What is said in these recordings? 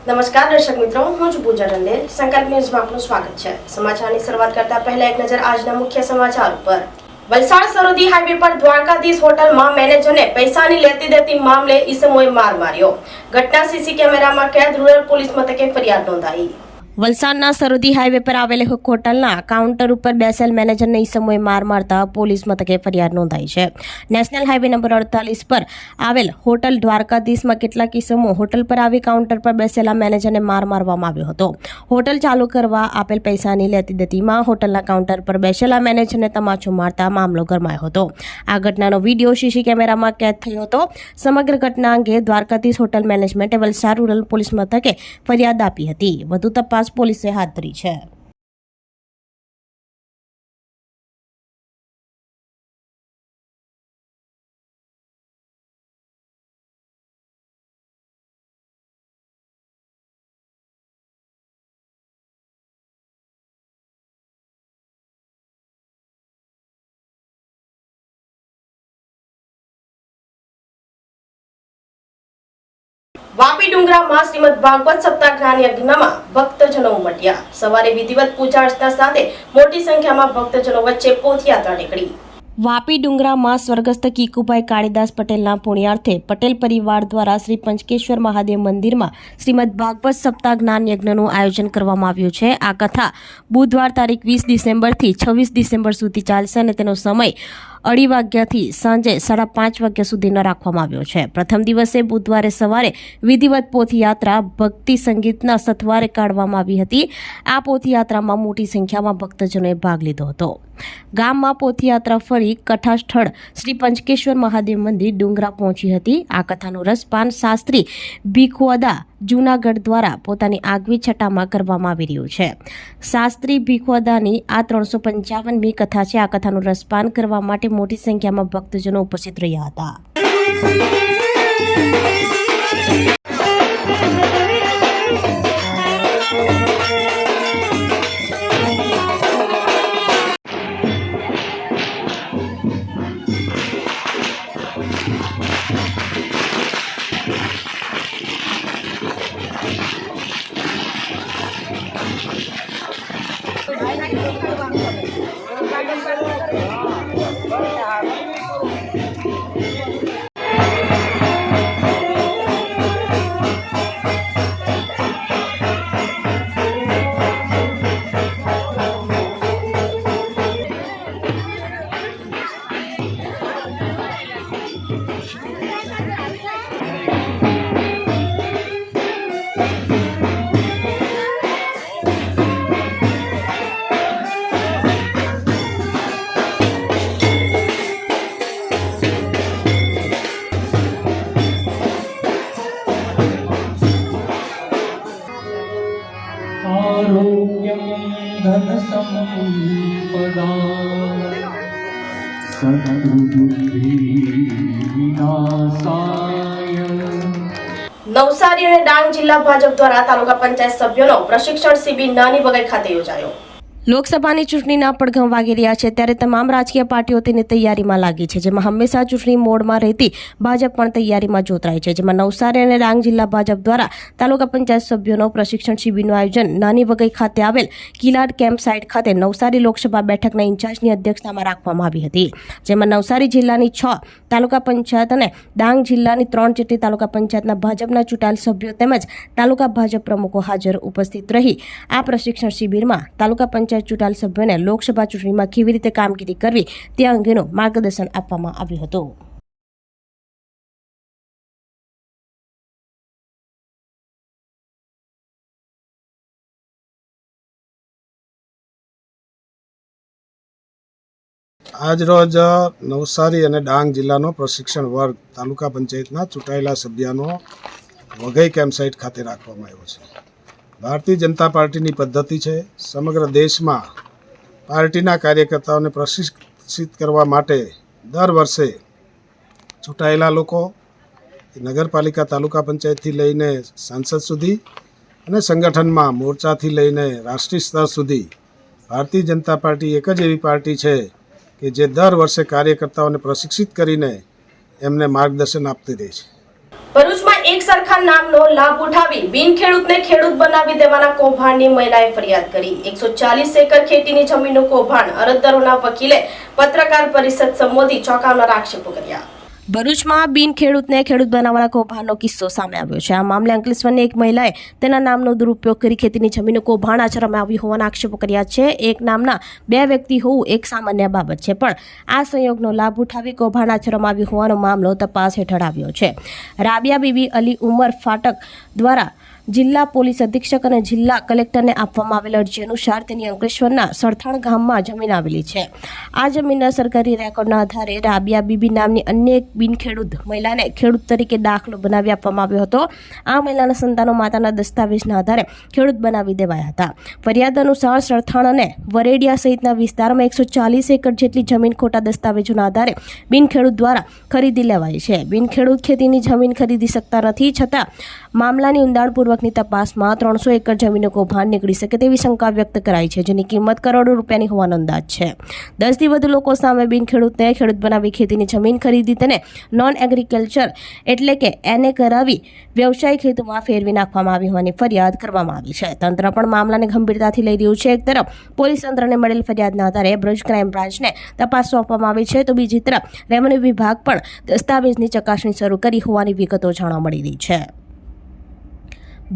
નમસ્કાર દર્શક મિત્રો, હું છું પૂજા રંડેલ. સંકલ્પ ન્યૂઝમાં આપનું સ્વાગત છે. સમાચારની શરૂઆત કરતા પહેલા એક નજર આજના મુખ્ય સમાચાર ઉપર. વલસાડ સરહદી હાઈવે પર દ્વારકાધીશ હોટલમાં મેનેજરને પૈસાની લેતી દેતી મામલે ઈસમોએ માર માર્યો. ઘટના સીસી કેમેરામાં કેદ. રૂરલ પોલીસ મથકે ફરિયાદ નોંધાઈ. વલસાડના સરહદી હાઈવે પર આવેલ હોટલના કાઉન્ટર ઉપર બેસેલ મેનેજરને ઈસમોએ માર મારતા પોલીસ મથકે ફરિયાદ નોંધાઈ છે. નેશનલ હાઈવે નંબર 48 પર આવેલ હોટલ દ્વારકાધીશમાં કેટલાક ઈસમો હોટલ પર આવી કાઉન્ટર પર બેસેલા મેનેજરને માર મારવામાં આવ્યો હતો. હોટલ ચાલુ કરવા આપેલ પૈસાની લેતી દેતીમાં હોટલના કાઉન્ટર પર બેસેલા મેનેજરને તમાચો મારતા મામલો ગરમાયો હતો. આ ઘટનાનો વિડીયો સીસી કેમેરામાં કેદ થયો હતો. સમગ્ર ઘટના અંગે દ્વારકાધીશ હોટલ મેનેજમેન્ટે વલસાડ રૂરલ પોલીસ મથકે ફરિયાદ આપી હતી. વધુ તપાસ પોલીસે હાથ ધરી છે. વાપી ડુંગરામાં શ્રીમદ ભાગવત સપ્તાહ જ્ઞાન યજ્ઞમાં ભક્તજનો ઉમટ્યા. સવારે વિધિવત પૂજા અર્ચના સાથે મોટી સંખ્યામાં ભક્તજનો વચ્ચે પોથયાત્રા નીકળી. વાપી ડુંગરામાં સ્વર્ગસ્થ કીકુભાઈ કાળીદાસ પટેલના પુણ્યાર્થે પટેલ પરિવાર દ્વારા શ્રી પંચકેશ્વર મહાદેવ મંદિરમાં શ્રીમદ ભાગવત સપ્તાહ જ્ઞાન યજ્ઞનું આયોજન કરવામાં આવ્યું છે. આ કથા બુધવાર તારીખ 20 ડિસેમ્બરથી 26 ડિસેમ્બર સુધી ચાલશે અને તેનો સમય 2:30 વાગ્યાથી સાંજે 5:30 વાગ્યા સુધીનો રાખવામાં આવ્યો છે. પ્રથમ દિવસે બુધવારે સવારે વિધિવત પોથયાત્રા ભક્તિ સંગીતના સથવારે કાઢવામાં આવી હતી. આ પોથયાત્રામાં મોટી સંખ્યામાં ભક્તજનોએ ભાગ લીધો હતો. ગામમાં પોથયાત્રા ફરી કથા સ્થળ શ્રી પંચકેશ્વર મહાદેવ મંદિર ડુંગરા પહોંચી હતી. આ કથાનું રસપાન શાસ્ત્રી ભીખુઅદા જૂનાગઢ દ્વારા પોતાની આગવી છટામાં કરવામાં આવી રહ્યું છે. શાસ્ત્રી ભીખુઅદાની આ 355મી કથા છે. આ કથાનું રસપાન કરવા માટે મોટી સંખ્યામાં ભક્તજનો ઉપસ્થિત રહ્યા હતા. आरोग्यं धन संपदा सद्बुद्धि विनाशाय. નવસારી અને ડાંગ જિલ્લા ભાજપ દ્વારા તાલુકા પંચાયત સભ્યોનો પ્રશિક્ષણ શિબિર નાની બગાઈ ખાતે યોજાયો. લોકસભાની ચૂંટણીના પડઘમ વાગી રહ્યા છે ત્યારે તમામ રાજકીય પાર્ટીઓ તેની તૈયારીમાં લાગી છે. જેમાં હંમેશા ચૂંટણી મોડમાં રહેતી ભાજપ પણ તૈયારીમાં જોતરાઈ છે. જેમાં નવસારી અને ડાંગ જિલ્લા ભાજપ દ્વારા તાલુકા પંચાયત સભ્યોનો પ્રશિક્ષણ શિબિરનું આયોજન નાની વગઈ ખાતે આવેલ કિલાડ કેમ્પ સાઇટ ખાતે નવસારી લોકસભા બેઠકના ઇન્ચાર્જની અધ્યક્ષતામાં રાખવામાં આવી હતી. જેમાં નવસારી જિલ્લાની 6 તાલુકા પંચાયત અને ડાંગ જિલ્લાની 3 જેટલી તાલુકા પંચાયતના ભાજપના ચૂંટાયેલ સભ્યો તેમજ તાલુકા ભાજપ પ્રમુખો હાજર ઉપસ્થિત રહી આ પ્રશિક્ષણ શિબિરમાં તાલુકા પંચાયત ચૂંટાયેલ સભ્યોને લોકસભા ચૂંટણીમાં કેવી રીતે કામગીરી કરવી તે અંગેનું માર્ગદર્શન આપવામાં આવ્યું હતું. આજ રોજ નવસારી અને ડાંગ જિલ્લાનો પ્રશિક્ષણ વર્ગ તાલુકા પંચાયતના ચૂંટાયેલા સભ્યોનો વઘઈ કેમ્પ સાઇટ ખાતે રાખવામાં આવ્યો છે. ભારતીય જનતા પાર્ટીની પદ્ધતિ છે સમગ્ર દેશમાં પાર્ટીના કાર્યકર્તાઓને પ્રશિક્ષિત કરવા માટે દર વર્ષે ચૂંટાયેલા લોકો નગરપાલિકા તાલુકા પંચાયતથી લઈને સાંસદ સુધી અને સંગઠનમાં મોરચાથી લઈને રાષ્ટ્રીય સ્તર સુધી ભારતીય જનતા પાર્ટી એક જ એવી પાર્ટી છે કે જે દર વર્ષે કાર્યકર્તાઓને પ્રશિક્ષિત કરીને એમને માર્ગદર્શન આપતી રહે છે. ભરૂચમાં એક સરખા નામનો લાભ ઉઠાવી બિન ખેડૂતને ખેડૂત બનાવી દેવાના કૌભાંડની મહિલાએ ફરિયાદ કરી. 140 એકર ખેતીની જમીનનું કૌભાંડ. અરજદારોના વકીલે પત્રકાર પરિષદ સંબોધી ચોંકાવનારા આક્ષેપો કર્યા. ભરૂચમાં બિન ખેડૂતને ખેડૂત બનાવવાના કૌભાંડનો કિસ્સો સામે આવ્યો છે. આ મામલે અંકલેશ્વરની એક મહિલાએ તેના નામનો દુરુપયોગ કરી ખેતીની જમીનનું કૌભાંડ આચરવામાં આવ્યું હોવાના આક્ષેપો કર્યા છે. એક નામના બે વ્યક્તિ હોવું એક સામાન્ય બાબત છે, પણ આ સંયોગનો લાભ ઉઠાવી કૌભાંડ આચરવામાં આવ્યું હોવાનો મામલો તપાસ હેઠળ આવ્યો છે. રાબિયા બીબી અલી ઉમર ફાટક દ્વારા જિલ્લા પોલીસ અધિક્ષક અને જિલ્લા કલેક્ટરને આપવામાં આવેલ અરજી અનુસાર તેની અંકલેશ્વરના સરથાણ ગામમાં જમીન આવેલી છે. આ જમીનના સરકારી રેકોર્ડના આધારે રાબિયા બીબી નામની અન્ય એક બિન ખેડૂત મહિલાને ખેડૂત તરીકે દાખલો બનાવી આપવામાં આવ્યો હતો. આ મહિલાના સંતાનો માતાના દસ્તાવેજના આધારે ખેડૂત બનાવી દેવાયા હતા. ફરિયાદ અનુસાર સરથાણ અને વરેડિયા સહિતના વિસ્તારમાં 140 એકર જેટલી જમીન ખોટા દસ્તાવેજોના આધારે બિન ખેડૂત દ્વારા ખરીદી લેવાઈ છે. બિન ખેડૂત ખેતીની જમીન ખરીદી શકતા નથી, છતાં મામલાની ઊંડાણપૂર્વકની તપાસમાં 300 એકર જમીનનું કૌભાંડ નીકળી શકે તેવી શંકા વ્યક્ત કરાઈ છે, જેની કિંમત કરોડો રૂપિયાની હોવાનો અંદાજ છે. 10 થી વધુ લોકો સામે બિન ખેડૂતને ખેડૂત બનાવી ખેતીની જમીન ખરીદી તેને નોન એગ્રીકલ્ચર એટલે કે એને કરાવી વ્યવસાયિક હેતુમાં ફેરવી નાખવામાં આવી હોવાની ફરિયાદ કરવામાં આવી છે. તંત્ર પણ મામલાને ગંભીરતાથી લઈ રહ્યું છે. એક તરફ પોલીસ તંત્રને મળેલ ફરિયાદના આધારે ભરૂચ ક્રાઇમ બ્રાન્ચને તપાસ સોંપવામાં આવી છે, તો બીજી તરફ રેવન્યુ વિભાગ પણ દસ્તાવેજની ચકાસણી શરૂ કરી હોવાની વિગતો જાણવા મળી રહી છે.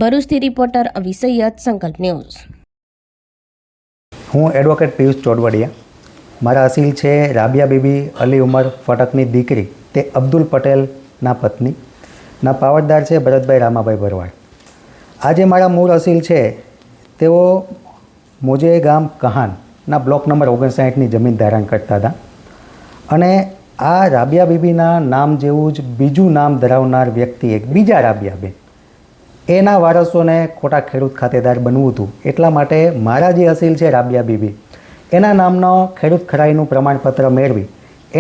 ભરૂચથી રિપોર્ટર અવી સૈયદ, સંકલ્પ ન્યૂઝ. હું એડવોકેટ પિયુષ ચોડવડિયા. મારા અસીલ છે રાબિયા બીબી અલી ઉમર ફટકની દીકરી, તે અબ્દુલ પટેલના પત્ની ના પાવતદાર છે ભરતભાઈ રામાભાઈ ભરવાડ. આજે મારા મૂળ અસીલ છે તેઓ મોજે ગામ કહાનના બ્લોક નંબર 59ની જમીન ધારણ કરતા હતા, અને આ રાબિયા બીબીના નામ જેવું જ બીજું નામ ધરાવનાર વ્યક્તિ એક બીજા રાબિયાબેન, એના વારસોને ખોટા ખેડૂત ખાતેદાર બનવું હતું. એટલા માટે મારા જે અસીલ છે રાબિયા બીબી, એના નામનો ખેડૂત ખરાઈનું પ્રમાણપત્ર મેળવી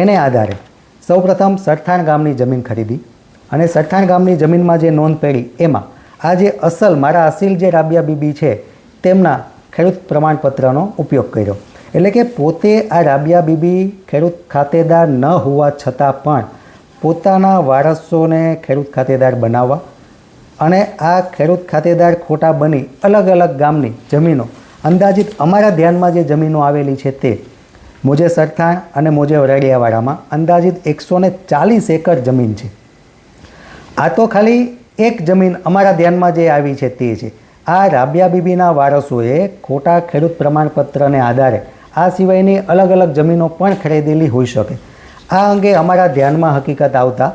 એને આધારે સૌપ્રથમ સરથાણ ગામની જમીન ખરીદી, અને સરથાણ ગામની જમીનમાં જે નોંધ પડી એમાં આ જે અસલ મારા અસીલ જે રાબિયા બીબી છે તેમના ખેડૂત પ્રમાણપત્રનો ઉપયોગ કર્યો. એટલે કે પોતે આ રાબિયા બીબી ખેડૂત ખાતેદાર ન હોવા છતાં પણ પોતાના વારસોને ખેડૂત ખાતેદાર બનાવવા અને આ ખેડૂત ખાતેદાર ખોટા બની અલગ અલગ ગામની જમીનો, અંદાજિત અમારા ધ્યાનમાં જે જમીનો આવેલી છે તે મોજે સરથાણ અને મોજે વરાડિયાવાડામાં અંદાજિત 140 એકર જમીન છે. આ તો ખાલી એક જમીન અમારા ધ્યાનમાં જે આવી છે તે છે. આ રાબિયા બીબીના વારસોએ ખોટા ખેડૂત પ્રમાણપત્રને આધારે આ સિવાયની અલગ અલગ જમીનો પણ ખરીદેલી હોઈ શકે. આ અંગે અમારા ધ્યાનમાં હકીકત આવતા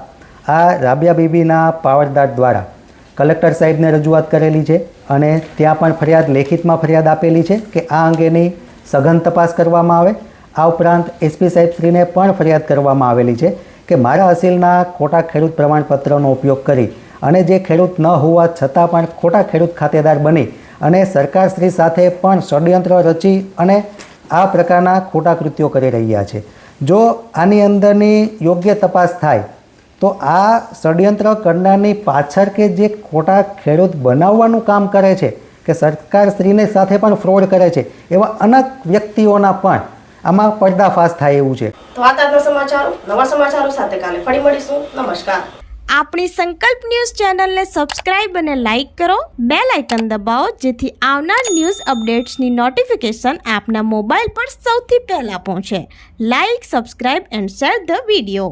આ રાબિયા બીબીના પાવતદાર દ્વારા કલેક્ટર સાહેબને રજૂઆત કરેલી છે, અને ત્યાં પણ ફરિયાદ લેખિતમાં ફરિયાદ આપેલી છે કે આ અંગેની સઘન તપાસ કરવામાં આવે. આ ઉપરાંત એસપી સાહેબશ્રીને પણ ફરિયાદ કરવામાં આવેલી છે કે મારા અસીલના ખોટા ખેડૂત પ્રમાણપત્રનો ઉપયોગ કરી અને જે ખેડૂત ન હોવા છતાં પણ ખોટા ખેડૂત ખાતેદાર બની અને સરકારશ્રી સાથે પણ ષડયંત્ર રચી અને આ પ્રકારના ખોટા કૃત્યો કરી રહ્યા છે. જો આની અંદરની યોગ્ય તપાસ થાય તો આ ષડયંત્ર કરનારની પાછળ કે જે ખોટા ખેડૂત બનાવવાનું કામ કરે છે, કે સરકારશ્રીને સાથે પણ ફ્રોડ કરે છે, એવા અનેક વ્યક્તિઓના પણ આમાં પર્દાફાશ થાય એવું છે. તો આ તાજના સમાચારો, નવા સમાચારો સાથે કાલે ફરી મળીશું. નમસ્કાર. આપણી સંકલ્પ ન્યૂઝ ચેનલને સબસ્ક્રાઇબ અને લાઇક કરો, બેલ આઇકન દબાવો, જેથી આવનાર ન્યૂઝ અપડેટ્સની નોટિફિકેશન આપના મોબાઈલ પર સૌથી પહેલા પહોંચે. Like, subscribe and share the video.